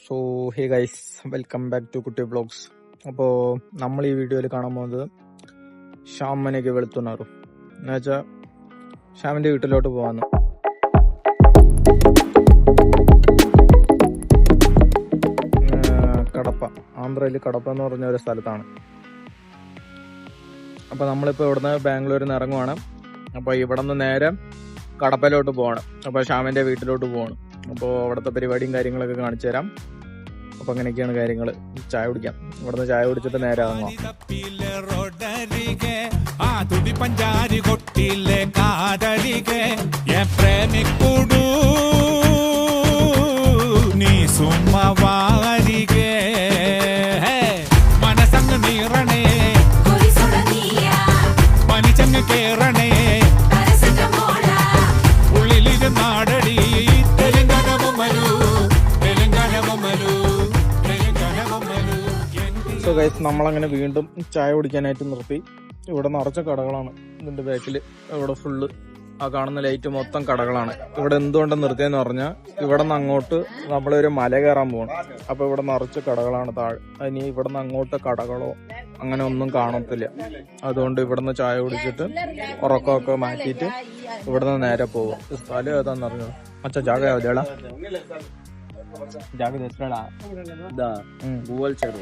So hey guys, welcome back to Kutty vlogs. അപ്പോൾ നമ്മൾ ഈ വീഡിയോയിൽ കാണാൻ പോകുന്നത് ശ്യാം മനേക്ക് വെളുത്തുన్నారు എന്നുവെച്ചാൽ ശ്യാമിൻ്റെ വീട്ടിലോട്ട് പോകാമെന്ന്. കടപ്പ, ആന്ധ്രയിൽ കടപ്പ എന്ന് പറഞ്ഞ ഒരു സ്ഥലത്താണ്. അപ്പോൾ നമ്മളിപ്പോൾ ഇവിടുന്ന് ബാംഗ്ലൂരിൽ നിന്ന് ഇറങ്ങുവാണ്. അപ്പോൾ ഇവിടെ നിന്ന് നേരെ കടപ്പയിലോട്ട് പോകണം. അപ്പോൾ ശ്യാമിൻ്റെ വീട്ടിലോട്ട് പോകണം. അപ്പോൾ അവിടുത്തെ പരിപാടിയും കാര്യങ്ങളൊക്കെ കാണിച്ചു തരാം. അപ്പൊ അങ്ങനെയൊക്കെയാണ് കാര്യങ്ങൾ. ചായ കുടിക്കാം. ഇവിടുന്ന് ചായ കുടിച്ചിട്ട് നേരെ ഇറങ്ങാം. മനസങ്ങ് നീറണേ മനിച്ചങ്ങ് കേറണേ ഉള്ളിലിരുന്നാടടി സോ ഗൈസ്, നമ്മളങ്ങനെ വീണ്ടും ചായ കുടിക്കാനായിട്ട് നിർത്തി. ഇവിടെ നിറച്ച കടകളാണ്. ഇതിന്റെ ബാക്കിൽ ഇവിടെ ഫുള്ള് ആ കാണുന്ന ലൈറ്റ് മൊത്തം കടകളാണ്. ഇവിടെ എന്തുകൊണ്ടാണ് നിർത്തിയെന്ന് പറഞ്ഞാൽ ഇവിടെ നിന്ന് അങ്ങോട്ട് നമ്മളൊരു മല കയറാൻ പോകണം. അപ്പൊ ഇവിടെ നിറച്ച് കടകളാണ് താഴെ. ഇനി ഇവിടെ നിന്ന് അങ്ങോട്ട് കടകളോ അങ്ങനെ ഒന്നും കാണത്തില്ല. അതുകൊണ്ട് ഇവിടുന്ന് ചായ കുടിച്ചിട്ട് ഉറക്കമൊക്കെ മാറ്റിയിട്ട് ഇവിടുന്ന് നേരെ പോകും. സ്ഥലം ഏതാന്ന് അറിഞ്ഞോ? അച്ഛാ ജാഗ യാവദേടാ? ಜಾಗದ ಹೆಸರಳ ಗೂಗಲ್ ಚೆರು.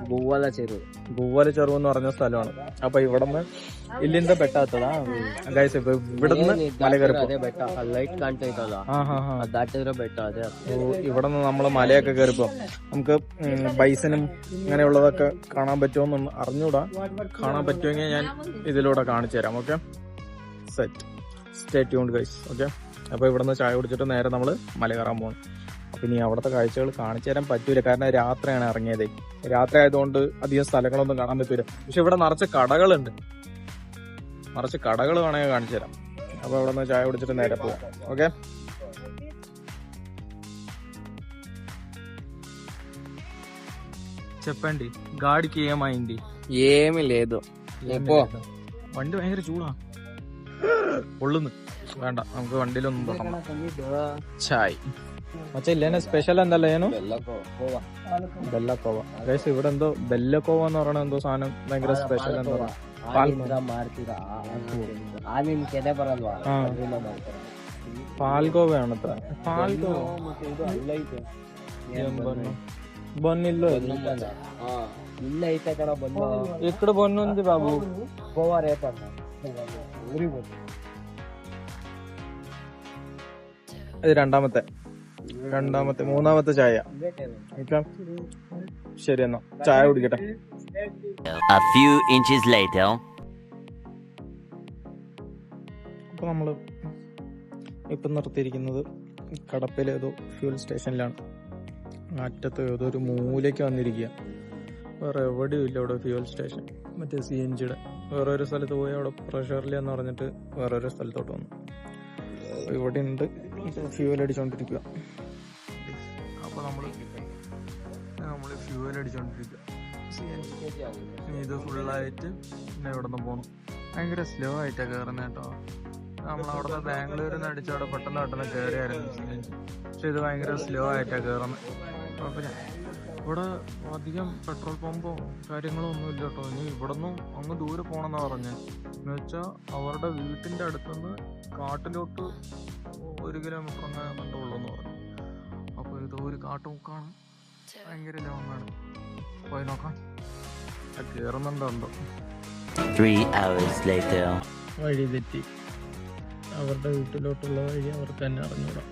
ഗോവാല ചെറു എന്ന് പറഞ്ഞ സ്ഥലമാണ്. അപ്പൊ ഇവിടുന്ന് ഇಲ್ಲಿಂದ ಬೆಟ್ಟ ಹತ್ತದ ಗೈಸ್. ഇവിടുന്ന് മല കയറിപ്പോ ഇവിടുന്ന് നമ്മള് മലയൊക്കെ കയറിപ്പോ നമുക്ക് ബൈസനും ഇങ്ങനെയുള്ളതൊക്കെ കാണാൻ പറ്റുമോന്നൊന്നും അറിഞ്ഞൂടാ. കാണാൻ പറ്റുമെങ്കിൽ ഞാൻ ഇതിലൂടെ കാണിച്ചു തരാം. Okay, set, stay tuned guys. Okay, അപ്പോൾ ഇവിടുന്ന് ചായ കുടിച്ചിട്ട് നേരെ നമ്മൾ മല കയറാൻ പോകണം. അപ്പം ഇനി അവിടുത്തെ കാഴ്ചകൾ കാണിച്ചു തരാൻ പറ്റൂല, കാരണം രാത്രിയാണ് ഇറങ്ങിയത്. രാത്രി ആയതുകൊണ്ട് അധികം സ്ഥലങ്ങളൊന്നും കാണാൻ പറ്റൂല. പക്ഷെ ഇവിടെ നിറച്ച് കടകളുണ്ട്. നിറച്ച് കടകൾ വേണമെങ്കിൽ കാണിച്ചു തരാം. അപ്പോൾ ഇവിടെ നിന്ന് ചായ കുടിച്ചിട്ട് നേരെ പോവാം. ఓకే, చెప్పండి. గాడికి ఏమైంది? ఏమీ లేదు. വണ്ടി ഭയങ്കര ചൂടാണ്, പൊള്ളുന്നു. വേണ്ട, നമുക്ക് വണ്ടിയിലൊന്നും തുടങ്ങാം. ചായ് മച്ച ഇല്ലേനെ സ്പെഷ്യൽ എന്തല്ല ഏനു? ബെല്ലക്കോവ ഗൈസ്. ഇവിടെ എന്തോ ബെല്ലക്കോവ എന്ന് പറയണ എന്തോ സാധനം ഭയങ്കര സ്പെഷ്യൽ. എന്താ പാൽഗോവയാണ് അത്ര. പാൽഗോവ బొన్నిల్లు ఇక్కడ బొన్ను ఉంది బాబు. ഇത് മൂന്നാമത്തെ ചായ. ശരി, എന്നാ ചായ കുടിക്കട്ടെ. അപ്പൊ നമ്മള് ഇപ്പൊ നിർത്തിയിരിക്കുന്നത് കടപ്പയിലെ ഏതോ ഫ്യൂൽ സ്റ്റേഷനിലാണ്. അറ്റത്ത് ഏതോ ഒരു മൂലയ്ക്ക് വന്നിരിക്കുക. വേറെ എവിടെയും ഇല്ല ഇവിടെ ഫ്യൂൽ സ്റ്റേഷൻ. മറ്റേ CNG-യുടെ വേറൊരു സ്ഥലത്ത് പോയി അവിടെ പ്രഷറിലെന്ന് പറഞ്ഞിട്ട് വേറൊരു സ്ഥലത്തോട്ട് വന്നു. ഇവിടെ ഉണ്ട്, ഫ്യൂവൽ അടിച്ചോണ്ടിരിക്കുക. അപ്പൊ നമ്മള് ഫ്യൂവൽ അടിച്ചോണ്ടിരിക്കുക. ഇത് ഫുള്ളായിട്ട് പിന്നെ ഇവിടെ നിന്ന് പോകണം. ഭയങ്കര സ്ലോ ആയിട്ടാണ് കയറുന്നത് കേട്ടോ. നമ്മളവിടുന്ന് ബാംഗ്ലൂരിൽ നിന്ന് അടിച്ച് അവിടെ പെട്ടെന്ന് കയറിയായിരുന്നു CNG. പക്ഷെ ഇത് ഭയങ്കര സ്ലോ ആയിട്ടാണ് കയറുന്നത്. കുഴപ്പമില്ല. ഇവിടെ അധികം പെട്രോൾ പമ്പോ കാര്യങ്ങളോ ഒന്നും ഇല്ല കേട്ടോ. ഇനി ഇവിടെ നിന്നും അങ്ങ് ദൂരെ പോകണമെന്നാ പറഞ്ഞത്. എന്ന് വെച്ചാൽ അവരുടെ വീട്ടിന്റെ അടുത്തുനിന്ന് കാട്ടിലോട്ട് 1 കിലോമീറ്റർ അങ്ങനെ കണ്ടുള്ളൂന്ന് പറഞ്ഞു. അപ്പൊ ഇത് ഒരു കാട്ടുമുക്കാണ്, ഭയങ്കര ലോങ്ങാണ്. പോയി നോക്കാം കേറുന്നുണ്ടോ. 3 hours later. വഴി തെറ്റി. അവരുടെ വീട്ടിലോട്ടുള്ള വഴി അവർക്ക് തന്നെ അറിഞ്ഞൂടാ.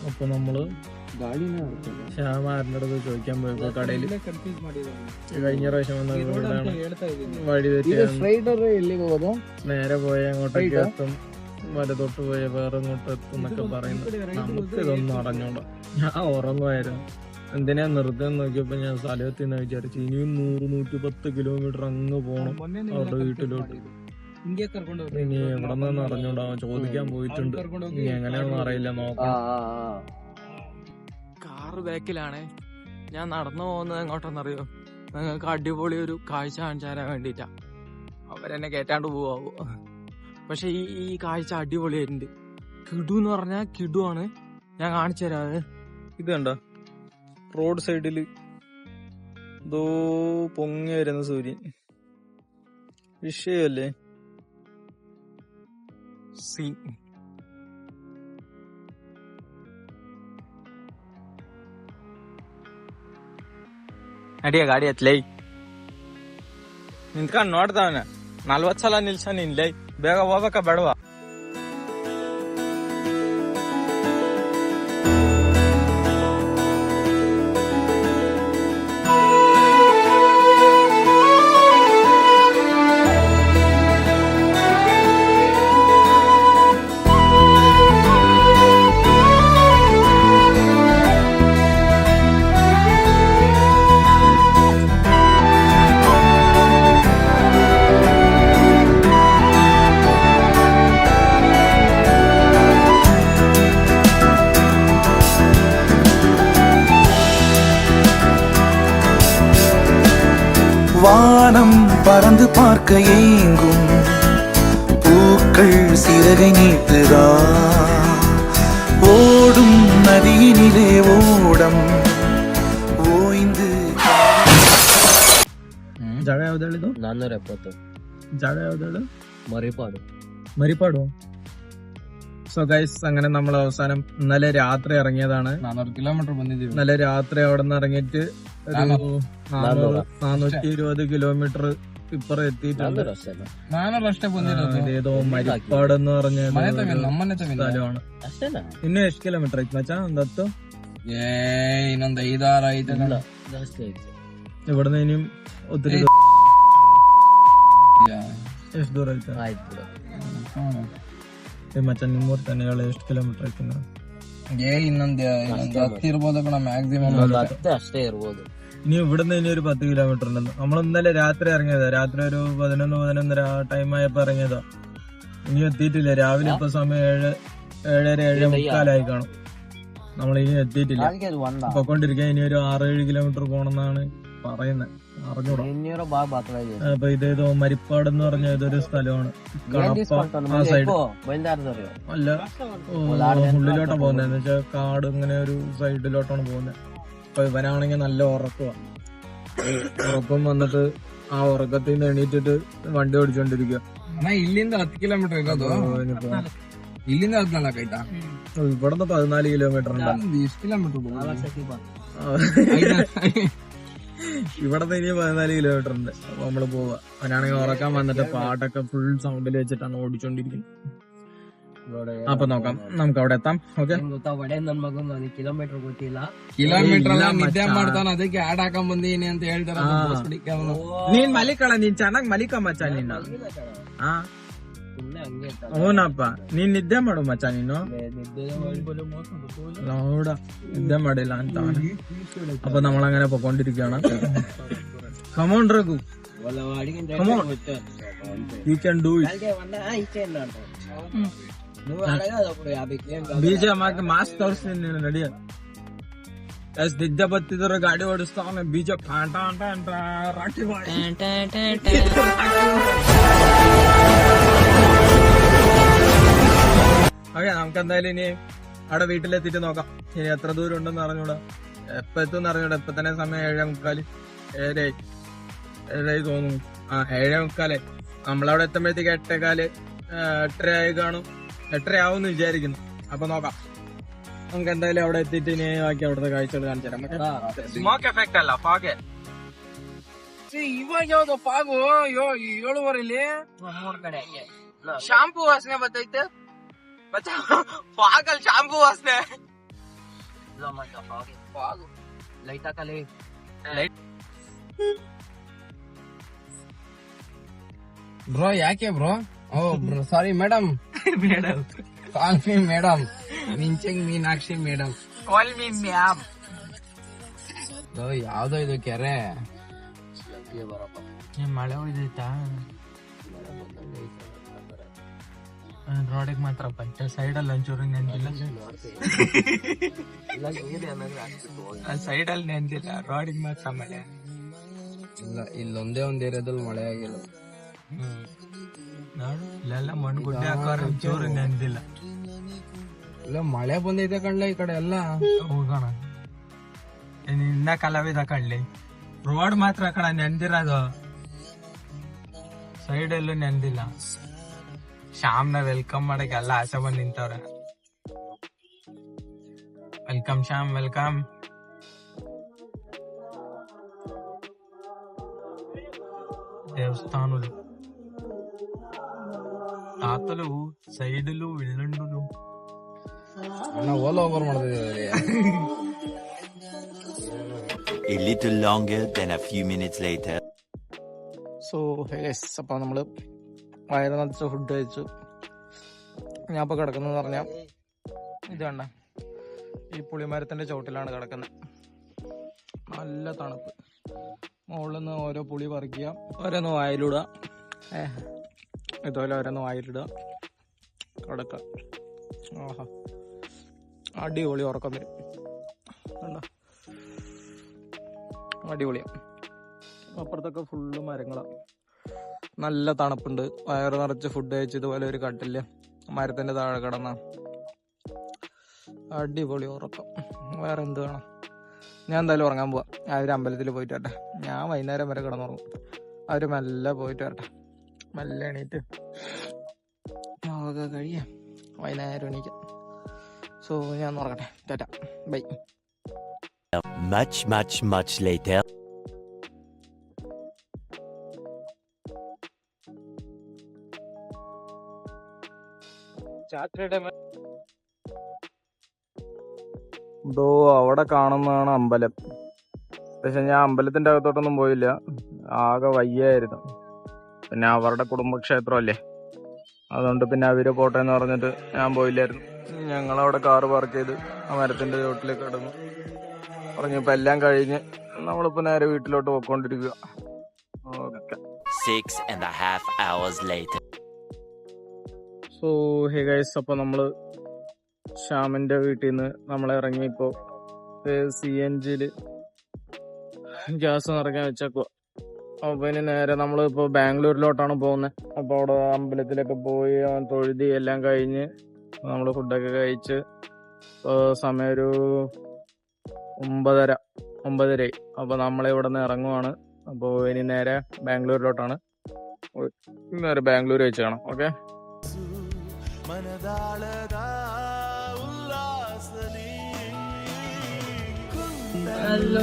അപ്പൊ നമ്മള് ശ്യാമാരുടെ അടുത്ത് ചോദിക്കാൻ പോയപ്പോ കടയിൽ കഴിഞ്ഞ പ്രാവശ്യം വന്ന വഴി തെറ്റി നേരെ പോയ അങ്ങോട്ടേക്ക് എത്തും, വലത്തോട്ട് പോയ വേറെ ഇങ്ങോട്ട് എത്തും എന്നൊക്കെ പറയുന്നു. നമുക്ക് ഇതൊന്നും അറിഞ്ഞൂടാ. ഞാൻ ഉറങ്ങുമായിരുന്നു. എന്തിനാ നിർത്തുന്ന നോക്കിയപ്പോ ഞാൻ സ്ഥലത്തിന്ന് വിചാരിച്ചു ഇനിയും 100-110 കിലോമീറ്റർ അങ്ങ് പോണം അവരുടെ വീട്ടിലോട്ട്. ഇനി എവിടെ നിന്ന് അറിഞ്ഞൂടാ. ചോദിക്കാൻ പോയിട്ടുണ്ട്, ഇനി എങ്ങനെയാണെന്ന് അറിയില്ല, നോക്കാം. കാറ് ബാക്കിലാണ്. ഞാൻ നടന്നു പോകുന്നത് എങ്ങോട്ടെന്നറിയോ? നിങ്ങൾക്ക് അടിപൊളി ഒരു കാഴ്ച കാണിച്ചു തരാൻ വേണ്ടിയിട്ടാ. അവരെന്നെ കേറ്റാണ്ട് പോവാവോ? പക്ഷെ ഈ കാഴ്ച അടിപൊളിയായിട്ടുണ്ട്. കിടു എന്ന് പറഞ്ഞാൽ കിടു ആണ്. ഞാൻ കാണിച്ചു തരാവേ. ഇത് കണ്ടോ, റോഡ് സൈഡില് എന്തോ പൊങ്ങി വരുന്ന സൂര്യൻ. വിഷയല്ലേ സി. ಅಡಿಯ ಗಾಡಿ ಹತ್ಲೈ ನಿಂತ್ಕೊಂಡು ನೋಡ್ತಾವನ 40 ಸಲ ನಿಲ್ಸಾನ ಇಲ್ಲೈ. ಬೇಗ ಹೋಗ್ಬೇಕ ಬೇಡವಾ? வானம் பறந்து பார்க்க ஏங்கும் பூக்கள் சிறகை நீட்டுதா ஓடும் நதியினிலே ஓடம் ஓய்ந்து. ಜಾಗ ಯಾವ್ದು ಹೇಳಿದ್ದು? 470. ಜಾಗ ಯಾವ್ದು ಹೇಳು? മറിപ്പാട്. സോ ഗൈസ്, അങ്ങനെ നമ്മൾ അവസാനം ഇന്നലെ രാത്രി ഇറങ്ങിയതാണ്. 400 കിലോമീറ്റർ ಬಂದಿದ್ದೀವಿ. ഇന്നലെ രാത്രി അവിടെ നിന്ന് ഇറങ്ങിയിട്ട് ഒരു 420 കിലോമീറ്റർ ഇപ്പറ എത്തിയിട്ടുണ്ട്. 400 ಅಷ್ಟೇ ಬಂದಿರೋದು. ഏതോ മരിപ്പാട് എന്ന് പറഞ്ഞ ನಮ್ಮನೆ സ്ഥലമാണ്. ಅಷ್ಟೇನಾ? ಇನ್ನು ಎಷ್ಟು ಕಿಲೋಮೀಟರ್ ಐತಿ ಮಚ್ಚಾ? ಒಂದು 10. ಇನ್ನೊಂದು 5-6 ಐತೆ. ಜಾಸ್ತಿ ಐತೆ. ഇവിടുന്ന് ഇനിയും ഒത്തിരി ಎಷ್ಟು ದೂರ ಐತೆ? ಆಯ್ತು. ಮಚ್ಚಾ ನಿಮ್ಮೂರ್ ತಾನೆ ಹೇಳ, ಎಷ್ಟು ಕಿಲೋಮೀಟರ್ ಐತಿ? ಇನ್ನೊಂದು 10 ಇರ್ಬೋದು ಕಣ ಮ್ಯಾಕ್ಸಿಮಮ್. 10 ಅಷ್ಟೇ ಇರ್ಬೋದು. ഇനി ഇവിടുന്ന് ഇനി ഒരു 10 കിലോമീറ്റർ ഉണ്ടെന്ന്. നമ്മൾ ഇന്നലെ രാത്രി ഇറങ്ങിയതാ. രാത്രി ഒരു 11-11:30 ടൈം ആയപ്പോ ഇറങ്ങിയതാ. ഇനി എത്തിയിട്ടില്ല. രാവിലെ ഇപ്പൊ സമയം 7:30-7:45 കാണും. നമ്മൾ ഇനി എത്തിയിട്ടില്ല. പൊക്കോണ്ടിരിക്കാൻ ഇനി ഒരു 6-7 കിലോമീറ്റർ പോണെന്നാണ് പറയുന്നത്. അറിഞ്ഞൂടാ. അപ്പൊ ഇതേതോ മരിപ്പാട് എന്ന് പറഞ്ഞ ഏതൊരു സ്ഥലമാണ്. ആ സൈഡ് അല്ല, ഉള്ളിലോട്ടാണ് പോകുന്നത്. എന്ന് വെച്ചാൽ കാട് ഇങ്ങനെ ഒരു സൈഡിലോട്ടാണ് പോകുന്നത്. അപ്പൊ ഇവനാണെങ്കിൽ നല്ല ഉറക്കം വന്നിട്ട് ആ ഉറക്കത്തിൽ നിന്ന് എണീറ്റിട്ട് വണ്ടി ഓടിച്ചോണ്ടിരിക്കുക. ಇಲ್ಲಿಂದ 10 ಕಿಲೋಮೀಟರ್ ಇರೋದು. ಇಲ್ಲಿಂದ 14 ಆಯ್ತಾ? ഇവിടുന്ന് 14 കിലോമീറ്റർ ഉണ്ട്. ಎಷ್ಟು ಕಿಲೋಮೀಟರ್? ഇവിടുന്ന് ഇനി 14 കിലോമീറ്റർ ഉണ്ട്. അപ്പൊ നമ്മള് പോവാ. അവനാണെങ്കിൽ ഉറക്കാൻ വന്നിട്ട് പാട്ടൊക്കെ ഫുൾ സൗണ്ടിൽ വെച്ചിട്ടാണ് ഓടിച്ചോണ്ടിരിക്കുന്നത്. അപ്പൊ നോക്കാം, നമുക്ക് അവിടെ എത്താം. ഓക്കെ, ಕಿಲೋಮೀಟರ್ ಗೊತ್ತಿಲ್ಲ. ಕಿಲೋಮೀಟರ್ ನಿದ್ದೆ ಮಾಡ್ತಾನ, ಅದಕ್ಕೆ ಆಡ್ ಹಾಕೊಂಡ್ ಬಂದೀನಿ ಅಂತ ಹೇಳ್ತಾರ. ನೀನ್ ಮಲಿಕಳ, ನೀನ್ ಚೆನ್ನಾಗ್ ಮಲಿಕ ಮಚ್ಚ. ನೀನು ಹೂನಪ್ಪ, ನೀನ್ ನಿದ್ದೆ ಮಾಡು ಮಚ್ಚ. ನೀನು ನೋಡ ನಿದ್ದೆ ಮಾಡಿಲ್ಲ ಅಂತ. അപ്പൊ നമ്മളങ്ങനെ പൊക്കോണ്ടിരിക്കുകയാണ്. Come on Raghu, come on, you can do it. ಬೀಜ ಮಾಕೆ ಮಾಸ್ಕ್ ತೋರಿಸ್ತೀನಿ ನೀನು, ನಡಿಯ. ಎಷ್ಟ್ ನಿದ್ದೆ ಬತ್ತಿದ್ರು ಗಾಡಿ ಓಡಿಸ್ತಾವನೆ. ಬೀಜ ಪಾಂಟ ಅಂತ ಅಂತ ರಾಟಿ ಮಾಡಿ. ഓക്കെ, നമുക്ക് എന്തായാലും ഇനി അവിടെ വീട്ടിലെത്തിയിട്ട് നോക്കാം. ഇനി എത്ര ദൂരം ഉണ്ടെന്ന് അറിഞ്ഞൂടാ, എപ്പ എത്തുമെന്ന് അറിഞ്ഞൂടാ. ഇപ്പൊ തന്നെ സമയം 7:45, 7:00 തോന്നുന്നു. 7:45. നമ്മളവിടെ എത്തുമ്പോഴത്തേക്ക് 8:15, 8:30 കാണും. 8:30 ആവുമെന്ന് വിചാരിക്കുന്നു. അപ്പൊ നോക്കാം. നമുക്ക് എന്തായാലും അവിടെ എത്തിയിട്ട് ഇനി ബാക്കി അവിടുത്തെ കാഴ്ചകൾ കാണിച്ചു തരാം. സ്മോക്ക് എഫക്റ്റ് അല്ല, ഫാഗ്. ಇವಾಗ ಯಾವ್ದು ಪಾಗು? 7:30 ಶಾಂಪೂ ವಾಸನೆ ಬರ್ತೈತೆ. ಫಾಗಲ್ ಶಾಂಪೂ ವಾಸನೆ. ಲೈಟ್ ಹಾಕಲಿ. ಬ್ರೋ ಯಾಕೆ bro? Oh bro, sorry madam. Call me madam. ಮಿಂಚಿಂಗ್ Meenakshi madam. Call me ma'am. ಯಾವ್ದೋ ಇದು ಕೆರೆ. ಮಳೆ ಹೋಯ್ದೈತಾ? ರೋಡಿಗೆ ಮಾತ್ರ ಪಂಚ, ಸೈಡಲ್ಲಿ ಒಂಚೂರು ನೆಂದಿಲ್ಲ. ಸೈಡಲ್ಲಿ ನೆಂದಿಲ್ಲ, ರೋಡಿಗೆ ಮಾತ್ರ ಮಳೆ. ಇಲ್ಲ, ಇಲ್ಲೊಂದೇ ಒಂದ್ ಏರಿಯಾದಲ್ಲಿ ಮಳೆ ಆಗಿಲ್ಲ. ನೋಡು, ಇಲ್ಲೆಲ್ಲ ಮಣ್ಣು ಗುಡ್ಡೆ ಹಾಕೋರು ಒಂಚೂರು ನೆಂದಿಲ್ಲ. ಇಲ್ಲ ಮಳೆ ಬಂದೈತೆ ಕಣ್ಲೆ ಈ ಕಡೆ ಎಲ್ಲ. ಹೋಗೋಣ. ಇನ್ನ ಕಲಾವಿದ ಕಳ್ಳಿ ರೋಡ್ ಮಾತ್ರ ಕಣ ನೆಂದಿರೋದು, ಸೈಡ್ ಎಲ್ಲೂ ನೆಂದಿಲ್ಲ. ಶ್ಯಾಮ್ನ ವೆಲ್ಕಮ್ ಮಾಡಕ್ಕೆ ಎಲ್ಲ ಆಸೆ ಬಂದ್ ನಿಂತವ್ರೆ. Welcome Shyam, welcome. దేవస్థానులు, తాతలు, సైడులు, ఇల్లుండులు. ಓಲ್ ಓವರ್ ಮಾಡ್ತಿದ್ದೀವಿ. A little longer than a few minutes later. So അപ്പൊ നമ്മള് വയറ് നിറച്ച ഫുഡ് കഴിച്ചു. ഞാൻ ഇപ്പൊ കിടക്കുന്നത് പറഞ്ഞാൽ ഇത് കണ്ട ഈ പുളിമരത്തിന്റെ ചോട്ടിലാണ് കിടക്കുന്നത്. നല്ല തണുപ്പ്. മുകളിൽ നിന്ന് ഓരോ പുളി പറിക്കുക, ഓരോന്ന് വായിലിടുക, ഇതുപോലെ ഓരോന്ന് വായിലിടുക, കിടക്കുക. ആഹാ, അടിപൊളി ഉറക്കം വരും. കണ്ടോ, അടിപൊളിയാണ്. അപ്പുറത്തൊക്കെ ഫുള്ള് മരങ്ങളാണ്. നല്ല തണുപ്പുണ്ട്. വയറ് നിറച്ച് ഫുഡ് കഴിച്ച് ഇതുപോലെ ഒരു കട്ടില് മരത്തിന്റെ താഴെ കിടന്ന അടിപൊളി ഉറക്കം. വേറെ എന്ത് വേണം? ഞാൻ എന്തായാലും ഉറങ്ങാൻ പോവാം. അവര് അമ്പലത്തിൽ പോയിട്ട് വരട്ടെ. ഞാൻ വൈകുന്നേരം വരെ കിടന്നുറങ്ങും. അവര് മെല്ലെ പോയിട്ട് വരട്ടെ. മെല്ലെ എണീറ്റ് ഒക്കെ കഴിയാം. വൈകുന്നേരം എണീക്കാം. സോ ഞാൻ ഉറങ്ങട്ടെ. ടാറ്റ, ബൈ. Much later. ഇതോ അവിടെ കാണുന്നതാണ് അമ്പലം. പക്ഷെ ഞാൻ അമ്പലത്തിന്റെ അകത്തോട്ടൊന്നും പോയില്ല, ആകെ വയ്യായിരുന്നു. പിന്നെ അവരുടെ കുടുംബക്ഷേത്രം അല്ലേ, അതുകൊണ്ട് പിന്നെ അവര് പോട്ടെ എന്ന് പറഞ്ഞിട്ട് ഞാൻ പോയില്ലായിരുന്നു. ഞങ്ങളവിടെ കാറ് പാർക്ക് ചെയ്ത് ആ മരത്തിന്റെ ചോട്ടിലേക്ക് കിടന്നു പറഞ്ഞപ്പോ എല്ലാം കഴിഞ്ഞ് നമ്മളിപ്പോ നേരെ വീട്ടിലോട്ട് പോയിക്കൊണ്ടിരിക്കുക. Okay. 6.5 hours later. So hey guys, അപ്പൊ നമ്മള് ശ്യാമിന്റെ വീട്ടിൽ നിന്ന് നമ്മളെ ഇറങ്ങിയപ്പോ CNG ഗ്യാസ് നിറയ്ക്കാൻ വെച്ചേക്കുക. അപ്പൊ ഇനി നേരെ നമ്മളിപ്പോ ബാംഗ്ലൂരിലോട്ടാണ് പോകുന്നത്. അപ്പൊ അവിടെ അമ്പലത്തിലൊക്കെ പോയി തൊഴുതി എല്ലാം കഴിഞ്ഞ് നമ്മള് ഫുഡൊക്കെ കഴിച്ച് സമയം ഒരു 9:30. അപ്പൊ നമ്മളിവിടെ നിന്ന് ഇറങ്ങുവാണ്. അപ്പൊ ഇനി നേരെ ബാംഗ്ലൂരിലോട്ടാണ്. നേരെ ബാംഗ്ലൂർ വെച്ച് കാണാം. ഓക്കെ. ಎಲ್ಲೆಲ್ಲೂ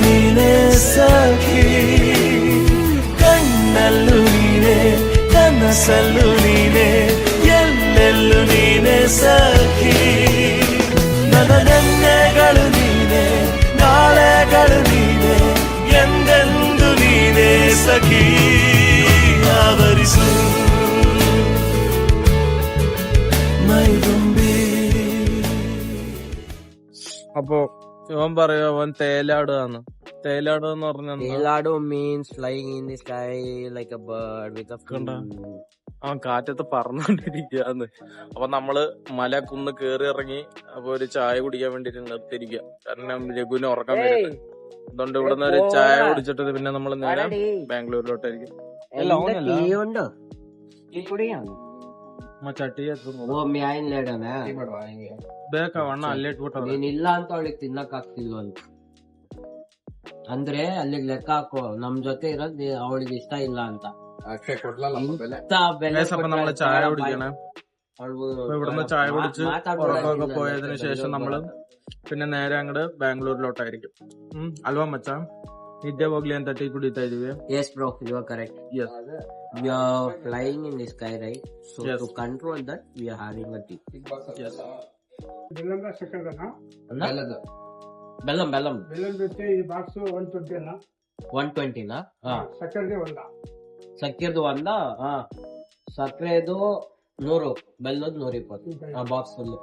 ನೀನೆ ಸಖಿ, ಕಣ್ಣಲ್ಲೂ ನೀನೆ, ಕನಸಲ್ಲೂ ನೀನೆ, ಎಲ್ಲೆಲ್ಲೂ ನೀನೆ ಸಖಿ. ನನ್ನ ನೆನ್ನೆಗಳು ನೀನೆ, ನಾಳೆಗಳು ನೀನೆ, ಎಂದೆಂದು ನೀನೆ ಸಖಿ. ಆವರಿಸು മൈതുമ്പി. അപ്പൊ ഇവൻ പറയാ അവൻ തേലാടുകയാണ്. തേലാടുക എന്ന് പറഞ്ഞാൽ Telado means flying in the sky like a bird with a കണ്ടോ? അവൻ കാറ്റത്ത് പറന്നുകൊണ്ടിരിക്കുകയാണ്. അപ്പൊ നമ്മള് മല കുന്ന് കേറി ഇറങ്ങി. അപ്പൊ ഒരു ചായ കുടിക്കാൻ വേണ്ടിട്ട് നിർത്തിയിരിക്കുക. കാരണം രഘുവിന് ഉറക്കം വരും. അതുകൊണ്ട് ഇവിടെ നിന്ന് ഒരു ചായ കുടിച്ചിട്ട് പിന്നെ നമ്മൾ നേരെ ബാംഗ്ലൂരിലോട്ടായിരിക്കും. ಚಟಿ ಬೇಕಾವಣ್ಣ ಅಲ್ಲೇ ಇಟ್ಬಿಟ್ಟು ನೀನಿಲ್ಲ ಅಂತ ಅವಳಿಗೆ ತಿನ್ನಕ್ ಆಗ್ತಿಲ್ವಂತ ಅಂದ್ರೆ ಅಲ್ಲಿಗೆ ಲೆಕ್ಕ ಹಾಕೋ. ನಮ್ ಜೊತೆ ಇರೋದ್ ಅವಳಿಗೆ ಇಷ್ಟ ಇಲ್ಲ ಅಂತ. നമ്മള് ചായ കുടിക്കണേ. ഇവിടുന്ന് ചായ കുടിച്ച് ഉറക്കമൊക്കെ പോയതിനു ശേഷം നമ്മള് പിന്നെ നേരെ അങ്ങോട്ട് ബാംഗ്ലൂരിലോട്ടായിരിക്കും. അಲ್ವಾ ಮಚ್ಚಾ? ನಿದ್ದೆ ಹೋಗ್ಲಿ ಅಂತ ಟೀ ಕುಡಿತಾ ಇದೀವಿ. Yes bro, you are correct. Yes. We are flying in the sky, right? So Yes. to control that, we are having a tea. Yes. Bellam. Bellam ಜೊತೆ ಈ ಬಾಕ್ಸ್ 120 ಅಲ್ಲ 120 ನಾ? ಸಕ್ಕರೆ ಒಂದ ಸಕ್ಕರೆದು ಒಂದ, ಸಕ್ಕರೆದು 100, ಬೆಲ್ಲದ 120 ಬಾಕ್ಸ್ ಫುಲ್.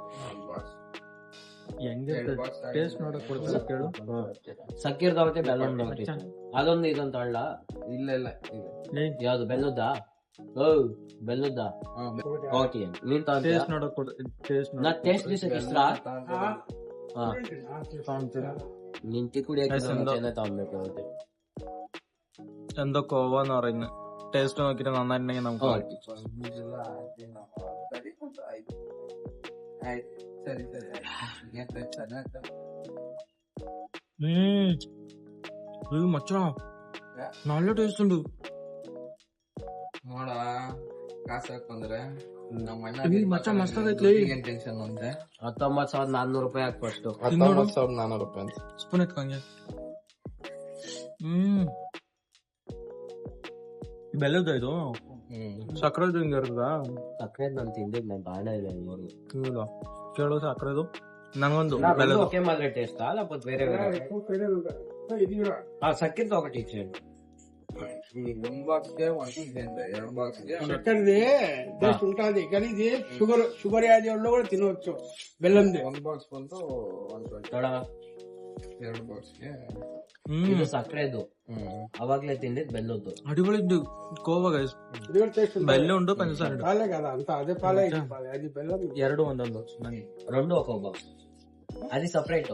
ಟೇಸ್ಟ್ ನೋಡಕ್ ಕೊಡ್ತೀರ ಕೇಳು. ಸಕ್ಕರೆದವತ್ತೆ ಬೆಲ್ಲದವತ್ತೆ ಅದೊಂದು ಇದೊಂದು ತಳ್ಳ. ಇಲ್ಲ ಯಾವ್ದು ಬೆಲ್ಲದ? ಬೆಲ್ಲದ ಓಕೆ. ನೀನ್ ಟೇಸ್ಟ್ ನೋಡಕ್ ನಾ ಟೇಸ್ಟ್ ದಿವಸಕ್ಕೆ ಇಷ್ಟ നിനക്ക് കൂടി തന്നിട്ട് എന്തോ കോവ എന്ന് പറയുന്നത്. ടേസ്റ്റ് നോക്കിട്ട് നന്നായിട്ടുണ്ടെങ്കിൽ നമുക്ക് ಸರಿ മച്ച നല്ല ടേസ്റ്റ് ഉണ്ട് ನೋಡ ಕಾಸು ಹಾಕೊಂಡ್ರೆ ನಮ್ಮ ಮಚ್ಚ ಮಸ್ತ್ ಆಗೈತ್ಲಿ ಏನ್ ಟೆನ್ಷನ್ ಅಂದ್ರೆ 19,400 ರೂಪಾಯಿ ಹಾಕಿ ಫಸ್ಟ್ 19,400 ರೂಪಾಯಿ ಅಂತ ಸ್ಪೂನ್ ಎತ್ಕಂಗೆ ಬೆಲ್ಲದ ಇದು ಸಕ್ಕರೆದು ಹಿಂಗ ಇರ್ತದ ಸಕ್ಕರೆ ನಾನು ತಿಂದಿದ್ದು ನಾನು ಬಾಣ ಇಲ್ಲ ಕೇಳು ಸಕ್ಕರೆದು ನಂಗೊಂದು ಓಕೆ ಮಾತ್ರ ಟೇಸ್ಟ್ ಅಲ್ಲ ಬೇರೆ ಬೇರೆ ಸಕ್ಕರೆ ತಗೊಟ್ಟಿ ಒಂದ್ ಬಾಕ್ಸ್ಗೆ ಒಂದು 2 ಬಾಕ್ಸ್ಗೆ చక్కెరది టేస్ట్ ఉంటుంది కానీ ఇది షుగర్ యాది వాళ్ళు కూడా తినవచ్చు బెల్లంది. 1 బాక్స్ ಬಂದು 2 ಬಾಕ್ಸ್ಗೆ ಇದು ಸಕ್ಕರೆದು ಅವಾಗ್ಲೇ ತಿಂದಿದ್ ಬೆಲ್ಲದ್ದು ಅಡಿಪೊಳಿ ಇದ್ದು ಕೋವಾ ಗೈಸ್ ఇది కూడా టేస్ట్ ఉంటుంది. ಬೆಲ್ಲ ಉಂಟು ಪಂಚಸಾರ ಉಂಟು. పాలే కదా అంత అదే పాలే ఇది పాలే అది బెల్లం. ಎರಡು ಒಂದೊಂದು రెండు ఒక ಬಾಕ್ಸ್ అది ಸಪರೇಟ್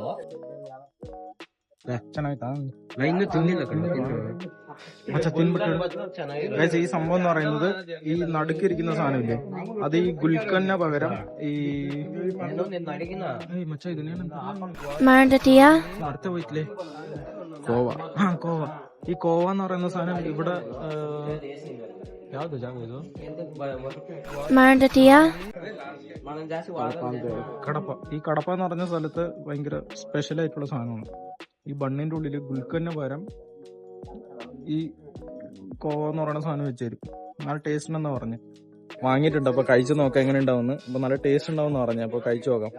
ಚೆನ್ನಾಯ್ತಾ ಇನ್ನು ತಿಂದಿಲ್ಲ മച്ച തിൻപിട്ട് ಚೆನ್ನಾಗಿದೆ ഗൈസ് ഈ സംഭവം എന്ന് പറയുന്നത് ഈ നടുക്കിരിക്കുന്ന സാധനമില്ലേ അത് ഈ ഗുൽക്കന്ന പകരം ഈ ನಿನ್ನ ಅಡಿಗೆನ മച്ച ഇതിനെയാണ് അടുത്ത പോയിട്ടില്ലേ കോവ കോവ ഈ കോവ എന്ന് പറയുന്ന സാധനം ഇവിടെ ಯಾವ್ದು ಜಾಗ ಇದು మనం ಜಾಸ್ತಿ കടപ്പ ഈ കടപ്പ എന്ന് പറഞ്ഞ സ്ഥലത്ത് ഭയങ്കര സ്പെഷ്യൽ ആയിട്ടുള്ള സാധനമാണ് ഈ ബണ്ണിന്റെ ഉള്ളില് ഗുൽക്കന്ന പകരം ഈ കോവ എന്ന് പറയുന്ന സാധനം വെച്ചേരും നല്ല ടേസ്റ്റ് ഉണ്ടെന്നാ പറഞ്ഞു വാങ്ങിയിട്ടുണ്ട് അപ്പൊ കഴിച്ചു നോക്കാം എങ്ങനെ ഉണ്ടാവുന്നു അപ്പൊ നല്ല ടേസ്റ്റ് ഉണ്ടാവും പറഞ്ഞു അപ്പൊ കഴിച്ചു നോക്കാം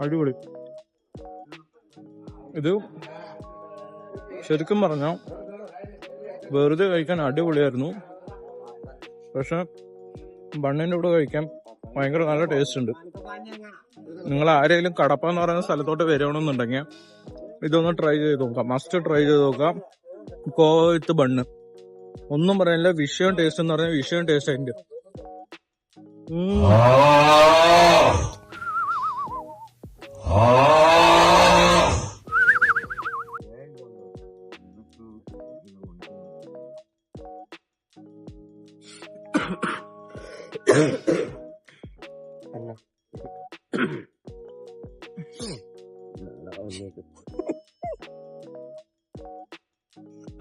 അടിപൊളി ഇത് ശരിക്കും പറഞ്ഞ വെറുതെ കഴിക്കാൻ അടിപൊളിയായിരുന്നു പക്ഷെ ബണ്ണിന്റെ കൂടെ കഴിക്കാൻ ഭയങ്കര നല്ല ടേസ്റ്റ് ഉണ്ട് നിങ്ങൾ ആരെങ്കിലും കടപ്പ എന്ന് പറയുന്ന സ്ഥലത്തോട്ട് വരണമെന്നുണ്ടെങ്കിൽ ഇതൊന്ന് ട്രൈ ചെയ്ത് നോക്കാം മസ്റ്റ് ട്രൈ ചെയ്ത് നോക്കാം കോവ വിത്ത് ബണ്ണ് ഒന്നും പറയാനില്ല വിഷയം ടേസ്റ്റ് എന്ന് പറഞ്ഞാൽ വിഷയം ടേസ്റ്റ് അതിന്റെ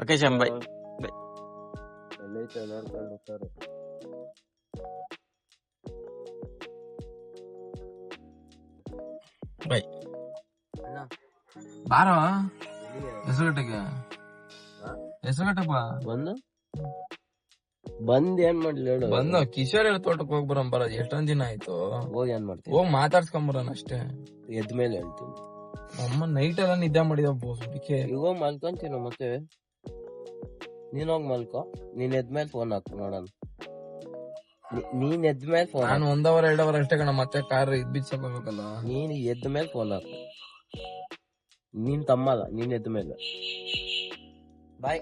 ഓക്കെ ശംബൈ ಬೈ ಬಾರೋ ಹೆಸರುಗಟ್ಟಕ್ಕೆ ಬಂದು ಬಂದ್ ಏನ್ ಮಾಡ್ಲಿ ಹೇಳು ಬಂದು ಕಿಶೋರ್ ತೋಟಕ್ಕೆ ಹೋಗಿ ಬರೋಣ ಬರೋದು ಎಷ್ಟೊಂದ್ ದಿನ ಆಯ್ತು ಹೋಗಿ ಏನ್ ಮಾಡ್ತೀನಿ ಹೋಗಿ ಮಾತಾಡ್ಸ್ಕೊಂಬರೋಣ ಅಷ್ಟೇ ಎದ್ದ ಮೇಲೆ ಹೇಳ್ತೀನಿ ಅಮ್ಮ ನೈಟ್ ಎಲ್ಲ ನಿದ್ದೆ ಮಾಡಿದ ಅದಕ್ಕೆ ಈಗ ಹೋಗಿ ಮಲ್ಕೊಂತೀನ ಮತ್ತೆ ನೀನ್ ಹೋಗಿ ಮಲ್ಕೋ ನೀನ್ ಎದ್ಮೇಲೆ ಫೋನ್ ಹಾಕು ನೋಡೋಣ ನೀನ್ ಎದ್ಮೇಲೆ ಫೋನ್ ನಾನು 1 ಅವರ್ 2 ಅವರ್ ಅಷ್ಟೇ ಕಣ ಮತ್ತೆ ಕಾರ್ ಬಿಚ್ಚಬೇಕಲ್ಲ ನೀನ್ ಎದ್ದ ಮೇಲೆ ಫೋನ್ ಹಾಕು ನೀನ್ ತಮ್ಮಲ್ಲ ನೀನ್ ಎದ್ದ ಮೇಲೆ ಬಾಯ್